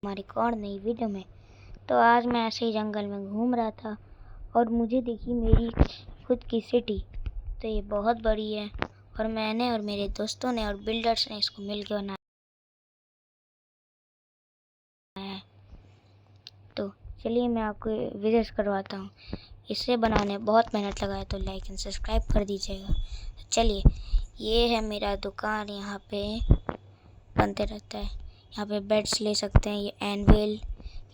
हमारी एक और नई वीडियो में। तो आज मैं ऐसे ही जंगल में घूम रहा था और मुझे दिखी मेरी खुद की सिटी। तो ये बहुत बड़ी है और मैंने और मेरे दोस्तों ने और बिल्डर्स ने इसको मिलकर बनाया है। तो चलिए मैं आपको विजिट करवाता हूँ। इसे बनाने बहुत मेहनत लगा है, तो लाइक एंड सब्सक्राइब कर दीजिएगा। चलिए, ये है मेरा दुकान। यहाँ पे बनते रहता है। यहाँ पे बेड्स ले सकते हैं, ये एनविल,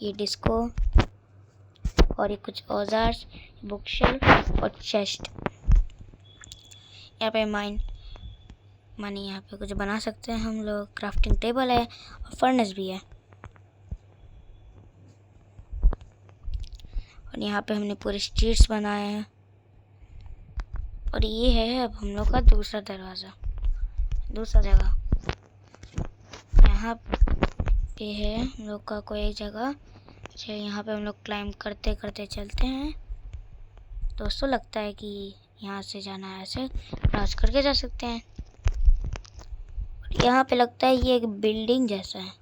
ये डिस्को और ये कुछ औजार, बुक शेल्फ और चेस्ट। यहाँ पे मानी यहाँ पे कुछ बना सकते हैं हम लोग। क्राफ्टिंग टेबल है और फर्नेस भी है। और यहाँ पे हमने पूरे स्ट्रीट्स बनाए हैं। और ये है अब हम लोग का दूसरा दरवाज़ा, दूसरा जगह। यहाँ पे है हम लोग का कोई एक जगह। अच्छा, यहाँ पे हम लोग क्लाइंब करते करते चलते हैं। दोस्तों लगता है कि यहाँ से जाना है, ऐसे क्रॉस करके जा सकते हैं। यहाँ पे लगता है ये एक बिल्डिंग जैसा है।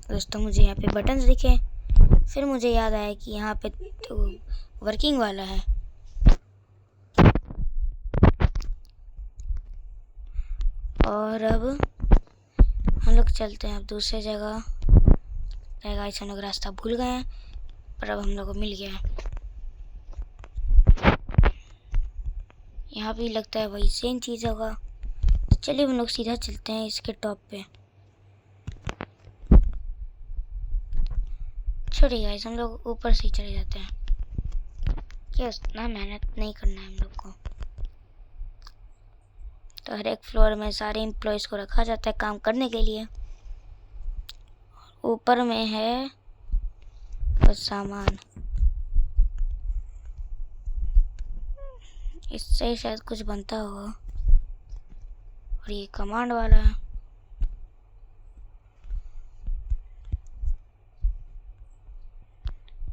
दोस्तों मुझे यहाँ पे बटन्स दिखे, फिर मुझे याद आया कि यहाँ पे तो वर्किंग वाला है। और अब हम लोग चलते हैं अब दूसरे जगह। गाइस हम लोग रास्ता भूल गए हैं, पर अब हम लोग को मिल गया है। यहाँ भी लगता है वही सेम चीज़ होगा। तो चलिए हम लोग सीधा चलते हैं इसके टॉप पे। छोड़िए गाइस, हम लोग ऊपर से ही चले जाते हैं। क्या उतना मेहनत नहीं करना है हम लोग को। तो हर एक फ्लोर में सारे एम्प्लॉयज़ को रखा जाता है काम करने के लिए। ऊपर में है बस सामान, इससे शायद कुछ बनता होगा। और ये कमांड वाला है।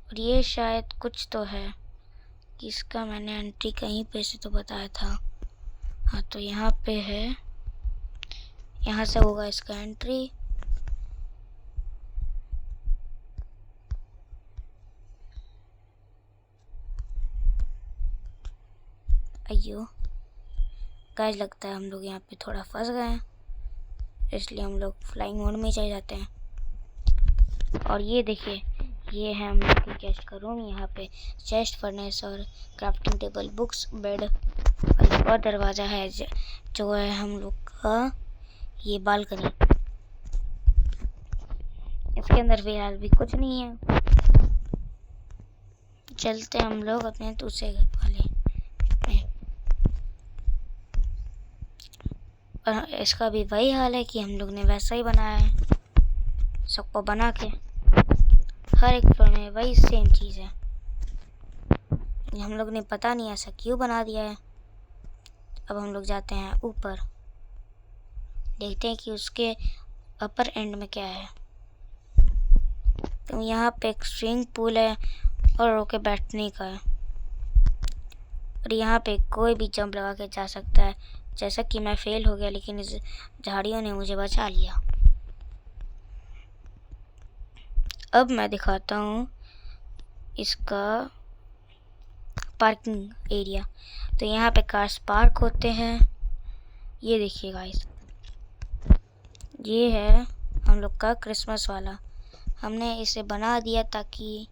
और ये शायद कुछ तो है, इसका मैंने एंट्री कहीं पे से तो बताया था। हाँ, तो यहाँ पे है, यहाँ से होगा इसका एंट्री। अयो गाइस, लगता है हम लोग यहाँ पे थोड़ा फंस गए हैं, इसलिए हम लोग फ्लाइंग मोड में चले जाते हैं। और ये देखिए, ये है हम लोग की गेस्ट का रूम। यहाँ पे चेस्ट, फर्नेस और क्राफ्टिंग टेबल, बुक्स, बेड और एक और दरवाज़ा है जो है हम लोग का ये बालकनी। इसके अंदर फिलहाल भी कुछ नहीं है। चलते हम लोग अपने दूसरे घर वाले में। और इसका भी वही हाल है कि हम लोग ने वैसा ही बनाया है, सबको बना के। हर एक फ्लोर में वही सेम चीज़ है। हम लोग ने पता नहीं ऐसा क्यों बना दिया है। अब हम लोग जाते हैं ऊपर, देखते हैं कि उसके अपर एंड में क्या है। तो यहाँ पे एक स्विमिंग पूल है और रोके बैठने का है। और यहाँ पे कोई भी जंप लगा के जा सकता है। जैसा कि मैं फेल हो गया, लेकिन इस झाड़ियों ने मुझे बचा लिया। अब मैं दिखाता हूँ इसका पार्किंग एरिया। तो यहाँ पे कार्स पार्क होते हैं। ये देखिए गाइस, ये है हम लोग का क्रिसमस वाला। हमने इसे बना दिया ताकि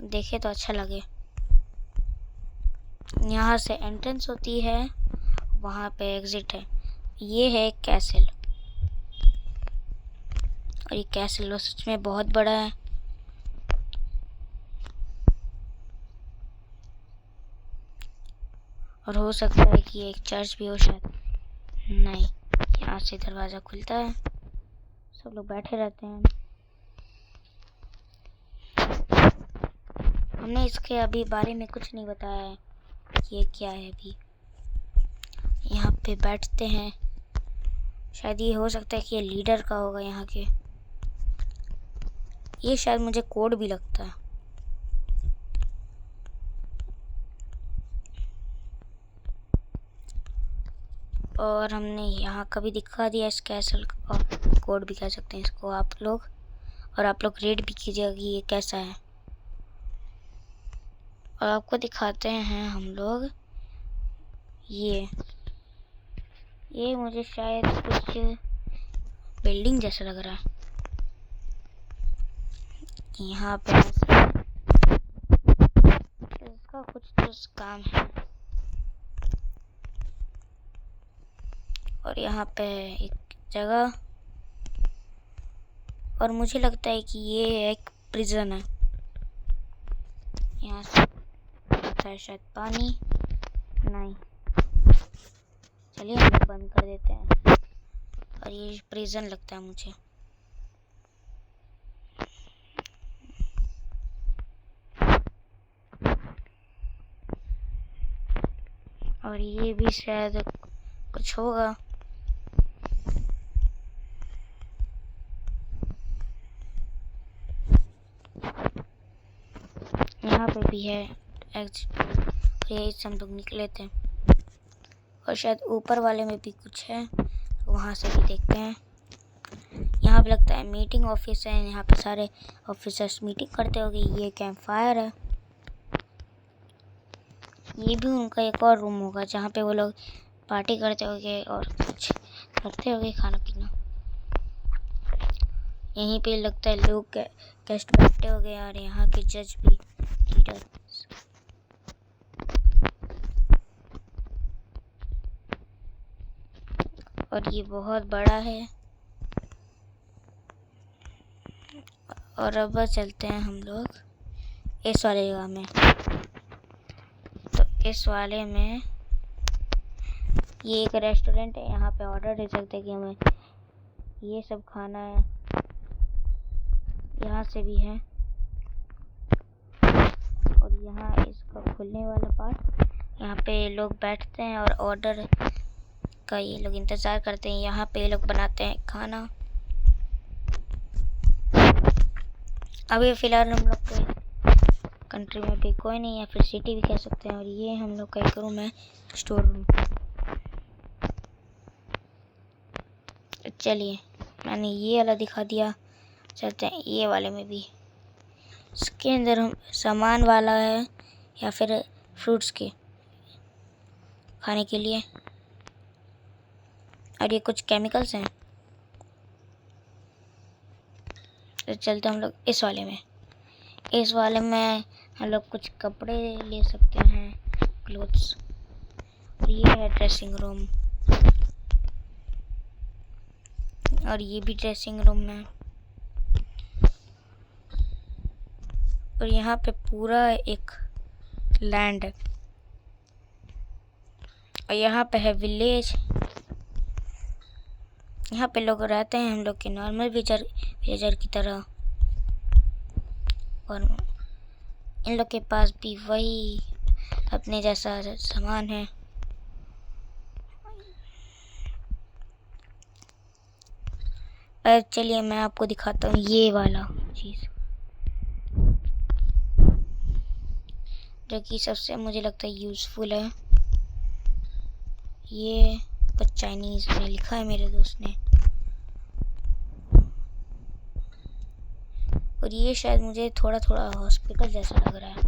देखे तो अच्छा लगे। यहाँ से एंट्रेंस होती है, वहाँ पे एग्जिट है। ये है कैसल, और ये कैसल सच में बहुत बड़ा है। और हो सकता है कि एक चर्च भी हो शायद। नहीं, यहाँ से दरवाज़ा खुलता है, सब लोग बैठे रहते हैं। हमने इसके अभी बारे में कुछ नहीं बताया है, ये क्या है। अभी यहाँ पे बैठते हैं, शायद ये हो सकता है कि ये लीडर का होगा यहाँ के। ये शायद मुझे कोड भी लगता है। और हमने यहाँ का भी दिखा दिया इस कैसल का, कोड भी कह सकते हैं इसको आप लोग। और आप लोग रेट भी कीजिएगा कि ये कैसा है। और आपको दिखाते हैं हम लोग ये मुझे शायद कुछ बिल्डिंग जैसा लग रहा है। यहाँ पे इसका कुछ तो काम है। और यहाँ पे एक जगह, और मुझे लगता है कि ये एक प्रिजन है। यहाँ से आता है शायद पानी, नहीं, चलिए हम लोग बंद कर देते हैं। और ये प्रिजन लगता है मुझे। और ये भी शायद कुछ होगा। यहाँ पे भी है यही से हम लोग निकले थे। और शायद ऊपर वाले में भी कुछ है, तो वहाँ से भी देखते हैं। यहाँ पे लगता है मीटिंग ऑफिस है। यहाँ पे सारे ऑफिसर्स मीटिंग करते होंगे। ये कैंप फायर है। ये भी उनका एक और रूम होगा जहाँ पे वो लोग पार्टी करते होंगे और कुछ करते होंगे, खाना पीना। यहीं पे लगता है लोग गेस्ट बैठते होंगे और यहाँ के जज भी, लीडर। और ये बहुत बड़ा है। और अब चलते हैं हम लोग इस वाले जगह में। तो इस वाले में ये एक रेस्टोरेंट है। यहाँ पे ऑर्डर दे सकते हैं कि हमें ये सब खाना है। यहाँ से भी है। और यहाँ इसका खुलने वाला पार्ट, यहाँ पे लोग बैठते हैं और ऑर्डर का ये लोग इंतज़ार करते हैं। यहाँ पे ये लोग बनाते हैं खाना। अभी फ़िलहाल हम लोग के कंट्री में भी कोई नहीं है, फिर सिटी भी कह सकते हैं। और ये हम लोग का एक रूम है, स्टोर रूम। चलिए, मैंने ये वाला दिखा दिया, चलते हैं ये वाले में भी। इसके अंदर हम सामान वाला है या फिर फ्रूट्स के खाने के लिए। और ये कुछ केमिकल्स हैं। तो चलते हम लोग इस वाले में। इस वाले में हम लोग कुछ कपड़े ले सकते हैं, क्लोथ्स। और ये है ड्रेसिंग रूम। और ये भी ड्रेसिंग रूम है। और यहाँ पे पूरा एक लैंड है। और यहाँ पे है विलेज। यहाँ पे लोग रहते हैं हम लोग के नॉर्मल विलेजर की तरह। और इन लोग के पास भी वही अपने जैसा सामान है। और चलिए मैं आपको दिखाता हूँ ये वाला चीज़, जो कि सबसे मुझे लगता है यूज़फुल है। ये कुछ चाइनीज़ में लिखा है मेरे दोस्त ने। और ये शायद मुझे थोड़ा थोड़ा हॉस्पिटल जैसा लग रहा है,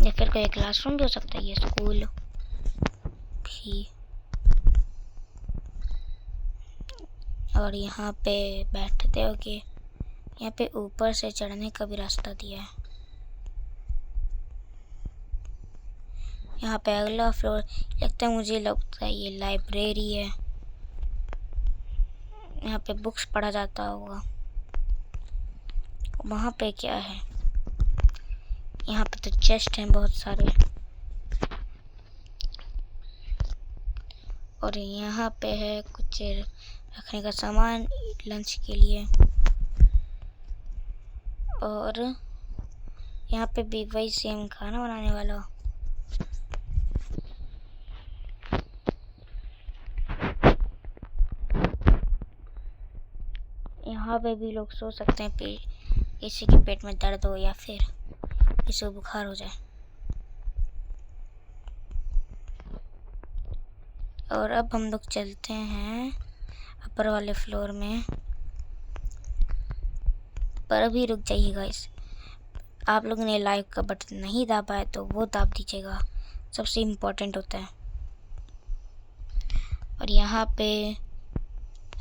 या फिर कोई क्लासरूम भी हो सकता है, ये स्कूल भी। और यहाँ पे बैठते हो कि यहाँ पे ऊपर से चढ़ने का भी रास्ता दिया है। यहाँ पे अगला फ्लोर लगता है, मुझे लगता है ये लाइब्रेरी है। यहाँ पे बुक्स पढ़ा जाता होगा। वहाँ पे क्या है? यहाँ पे तो चेस्ट हैं बहुत सारे। और यहाँ पे है कुछ रखने का सामान लंच के लिए। और यहाँ पे भी वही सेम खाना बनाने वाला। यहाँ पे भी लोग सो सकते हैं किसी के पेट में दर्द हो या फिर किसी को बुखार हो जाए। और अब हम लोग चलते हैं ऊपर वाले फ्लोर में। पर अभी रुक जाइए गाइस, आप लोगों ने लाइक का बटन नहीं दबा है तो वो दाब दीजिएगा, सबसे इम्पोर्टेंट होता है। और यहाँ पे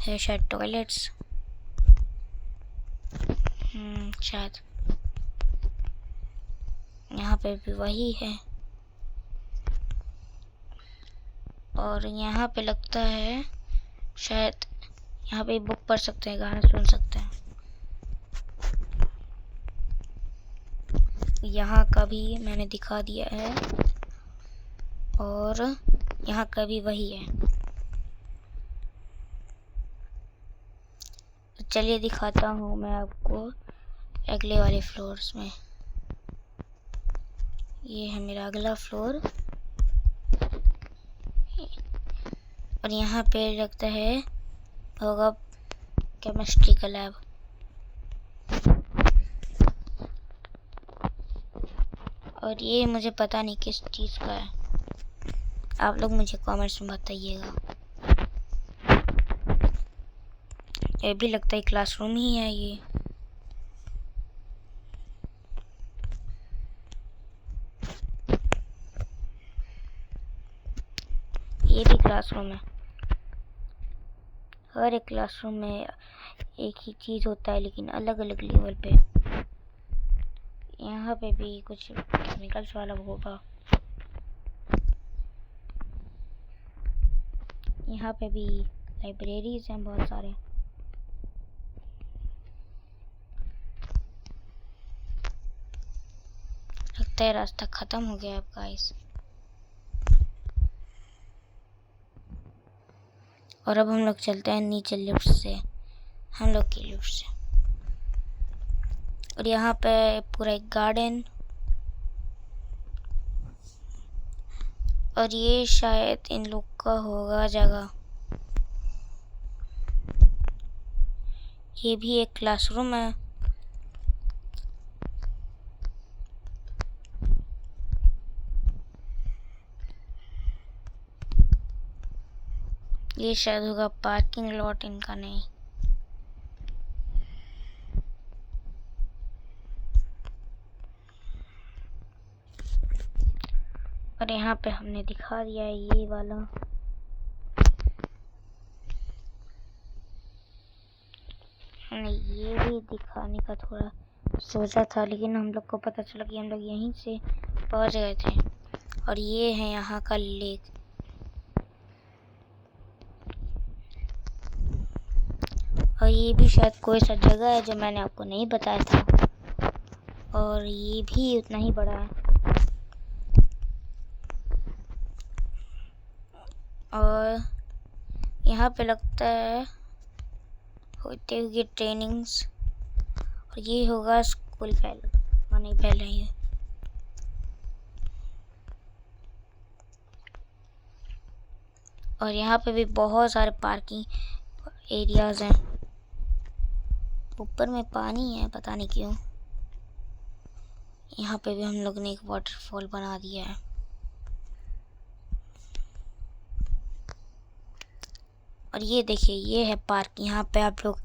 है शायद टॉयलेट्स, शायद यहाँ पे भी वही है। और यहाँ पे लगता है शायद यहाँ पे बुक पढ़ सकते हैं, गाना सुन सकते हैं। यहाँ का भी मैंने दिखा दिया है और यहाँ का भी वही है। तो चलिए दिखाता हूँ मैं आपको अगले वाले फ्लोर्स में। ये है मेरा अगला फ्लोर और यहाँ पे लगता है होगा केमिस्ट्री का लैब। और ये मुझे पता नहीं किस चीज़ का है, आप लोग मुझे कमेंट्स में बताइएगा। ये भी लगता है क्लासरूम ही है ये। ये भी क्लासरूम है। हर एक क्लासरूम में एक ही चीज़ होता है लेकिन अलग अलग लेवल पे। यहाँ पे भी कुछ केमिकल्स वाला होगा। यहाँ पे भी लाइब्रेरीज हैं बहुत सारे। लगता है रास्ता ख़त्म हो गया अब गाइस। और अब हम लोग चलते हैं नीचे लिफ्ट से, हम लोग की लिफ्ट से। और यहाँ पे पूरा एक गार्डन, और ये शायद इन लोग का होगा जगह। ये भी एक क्लासरूम है। ये शायद होगा पार्किंग लॉट इनका, नहीं। और यहाँ पे हमने दिखा दिया है ये वाला। हमने ये भी दिखाने का थोड़ा सोचा था लेकिन हम लोग को पता चला कि हम लोग यहीं से पहुँच गए थे। और ये है यहाँ का लेक। और ये भी शायद कोई सा जगह है जो मैंने आपको नहीं बताया था। और ये भी उतना ही बड़ा है। और यहाँ पे लगता है होते हुए ट्रेनिंग्स। और ये होगा स्कूल पहले, नहीं पहले ही है। और यहाँ पे भी बहुत सारे पार्किंग एरियाज हैं। ऊपर में पानी है, पता नहीं क्यों। यहाँ पे भी हम लोग ने एक वाटरफॉल बना दिया है। और ये देखिए, ये है पार्क। यहाँ पे आप लोग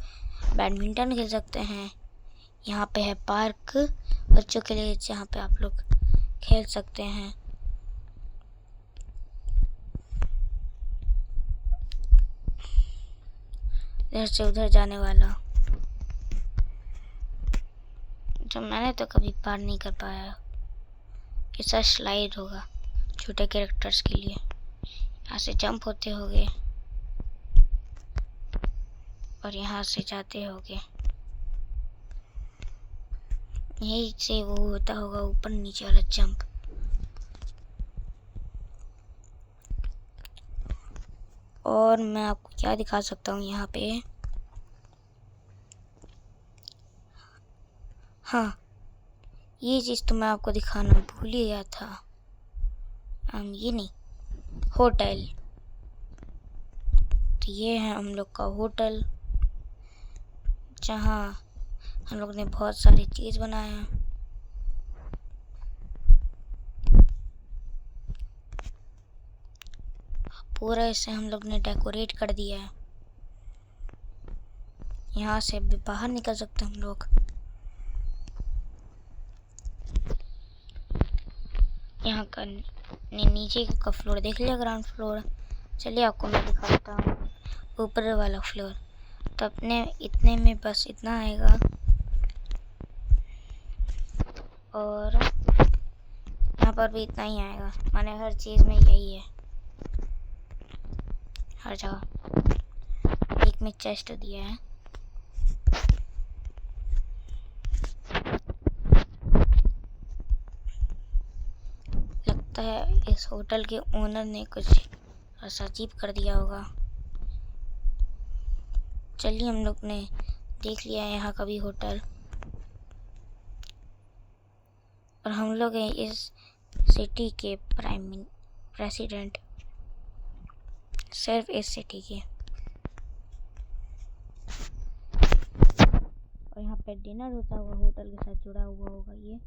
बैडमिंटन खेल सकते हैं। यहाँ पे है पार्क बच्चों के लिए जहाँ पे आप लोग खेल सकते हैं। इधर से उधर जाने वाला, जो मैंने तो कभी पार नहीं कर पाया। ऐसा स्लाइड होगा छोटे कैरेक्टर्स के लिए। यहाँ से जंप होते होंगे और यहाँ से जाते होंगे। यहीं से वो होता होगा ऊपर नीचे वाला जंप। और मैं आपको क्या दिखा सकता हूँ यहाँ पे। हाँ, ये चीज़ तो मैं आपको दिखाना भूल ही गया था। ये नहीं, होटल। तो ये है हम लोग का होटल, जहाँ हम लोग ने बहुत सारी चीज़ बनाया। पूरा इसे हम लोग ने डेकोरेट कर दिया है। यहाँ से भी बाहर निकल सकते हम लोग। यहाँ का नीचे का फ्लोर देख लिया, ग्राउंड फ्लोर। चलिए आपको मैं दिखाता हूँ ऊपर वाला फ्लोर। तो अपने इतने में बस इतना आएगा, और यहाँ पर भी इतना ही आएगा। माने हर चीज़ में यही है, हर जगह। एक में चेस्ट दिया है। लगता है इस होटल के ओनर ने कुछ ऐसा अजीब कर दिया होगा। चलिए हम लोग ने देख लिया है यहाँ का भी होटल, और हम लोग हैं इस सिटी के प्रेसिडेंट, सिर्फ इस सिटी के। और यहाँ पे डिनर होता हुआ होटल के साथ जुड़ा हुआ होगा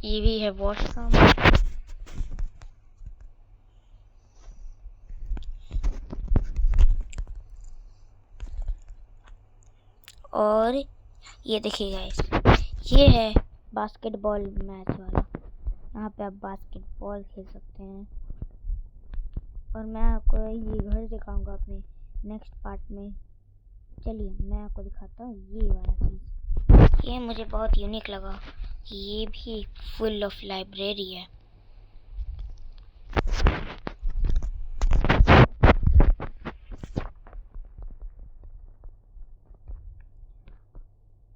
ये भी है वॉशरूम। और ये देखिए गाइस, ये है बास्केटबॉल मैच वाला। यहाँ पे आप बास्केटबॉल खेल सकते हैं। और मैं आपको ये घर दिखाऊंगा अपने नेक्स्ट पार्ट में। चलिए मैं आपको दिखाता हूँ ये वाला चीज़। ये मुझे बहुत यूनिक लगा कि ये भी फुल ऑफ लाइब्रेरी है।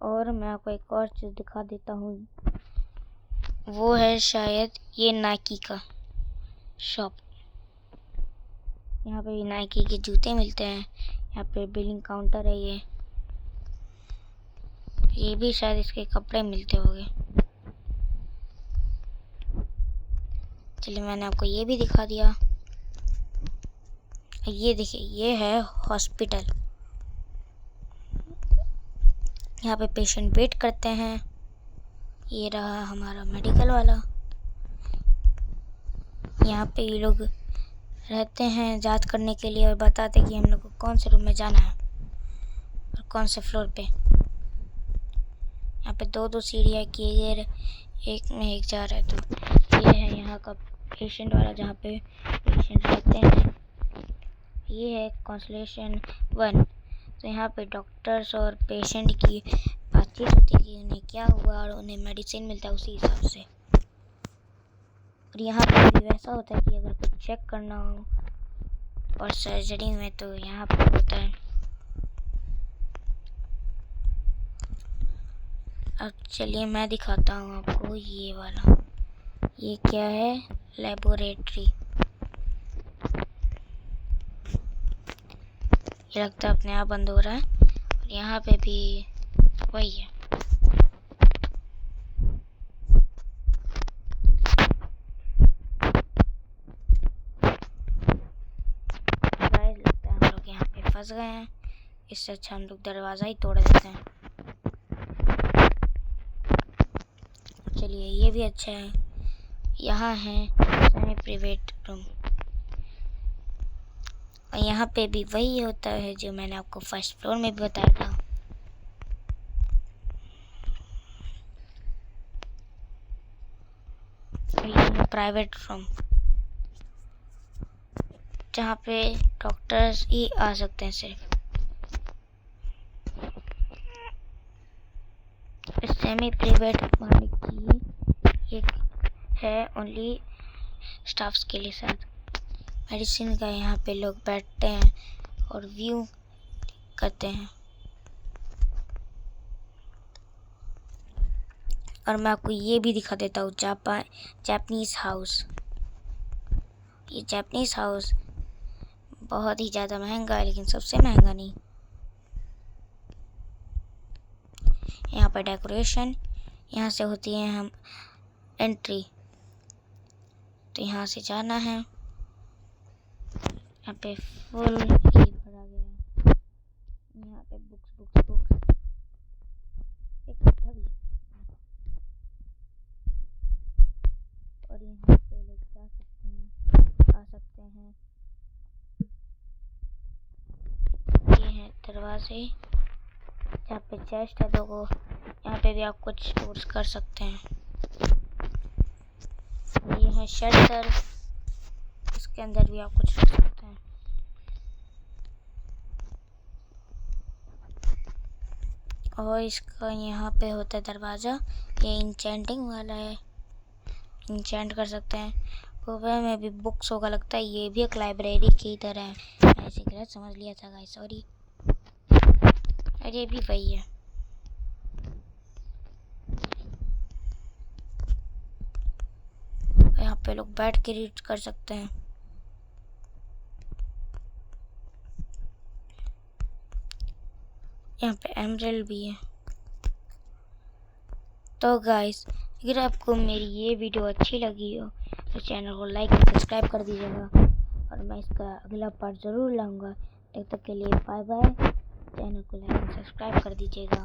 और मैं आपको एक और चीज़ दिखा देता हूँ, वो है शायद ये नाइकी का शॉप। यहाँ पे भी नाइकी के जूते मिलते हैं। यहाँ पे बिलिंग काउंटर है। ये भी शायद इसके कपड़े मिलते होंगे। चलिए मैंने आपको ये भी दिखा दिया। ये देखिए, ये है हॉस्पिटल। यहाँ पे पेशेंट वेट करते हैं। ये रहा हमारा मेडिकल वाला। यहाँ पे ये लोग रहते हैं जांच करने के लिए, और बताते कि हम लोग को कौन से रूम में जाना है और कौन से फ्लोर पे। यहाँ पे दो सीढ़ियाँ की गई, एक में एक जा रहा है। तो ये है यहाँ का पेशेंट वाला, जहाँ पे पेशेंट रहते हैं। ये है कंसल्टेशन 1। तो यहाँ पे डॉक्टर्स और पेशेंट की बातचीत होती है कि उन्हें क्या हुआ, और उन्हें मेडिसिन मिलता है उसी हिसाब से। और यहाँ पे भी वैसा होता है कि अगर कुछ चेक करना हो और सर्जरी में, तो यहाँ पे होता है। अब चलिए मैं दिखाता हूँ आपको ये वाला। ये क्या है? लेबोरेटरी। ये लगता है अपने आप बंद हो रहा है। और यहाँ पे भी वही है। गाइस लगता है हम लोग यहाँ पे फंस गए हैं। इससे अच्छा हम लोग दरवाज़ा ही तोड़ देते हैं। चलिए ये भी अच्छा है। यहाँ है सेमी प्राइवेट रूम, और यहाँ पे भी वही होता है जो मैंने आपको फर्स्ट फ्लोर में भी बताया था। ये प्राइवेट रूम, जहाँ पे डॉक्टर्स ही आ सकते हैं सिर्फ। सेमी प्राइवेट वाले की एक है ओनली स्टाफ्स के लिए साथ। मेडिसिन का यहाँ पे लोग बैठते हैं और व्यू करते हैं। और मैं आपको ये भी दिखा देता हूँ जापानीज हाउस। ये जापानीज हाउस बहुत ही ज़्यादा महंगा है, लेकिन सबसे महंगा नहीं। यहाँ पर डेकोरेशन, यहाँ से होती है हम एंट्री। तो यहाँ से जाना है। यहाँ पे फुल ही भरा गया है। यहाँ पे बुक्स इकट्ठा भी। और और यहाँ पे लोग जा सकते हैं, आ सकते हैं। ये हैं दरवाजे, यहाँ पे चेस्ट है 2 को, यहाँ पे भी आप कुछ स्टोर्स कर सकते हैं। ये है शेल्टर, इसके अंदर भी आप कुछ रख सकते हैं। और इसका यहाँ पे होता है दरवाज़ा, ये इंचेंटिंग वाला है, इंचेंट कर सकते हैं। ऊपर में भी बुक्स होगा लगता है, ये भी एक लाइब्रेरी की तरह है। मैं ऐसे गलत समझ लिया था गाइस, सॉरी। अरे ये भी वही है। यहाँ पे लोग बैठ के रीड कर सकते हैं। यहाँ पे एमरल्ड भी है। तो गाइस, अगर आपको मेरी ये वीडियो अच्छी लगी हो तो चैनल को लाइक और सब्सक्राइब कर दीजिएगा, और मैं इसका अगला पार्ट ज़रूर लाऊंगा। तब तक के लिए बाय बाय। चैनल को लाइक और सब्सक्राइब कर दीजिएगा।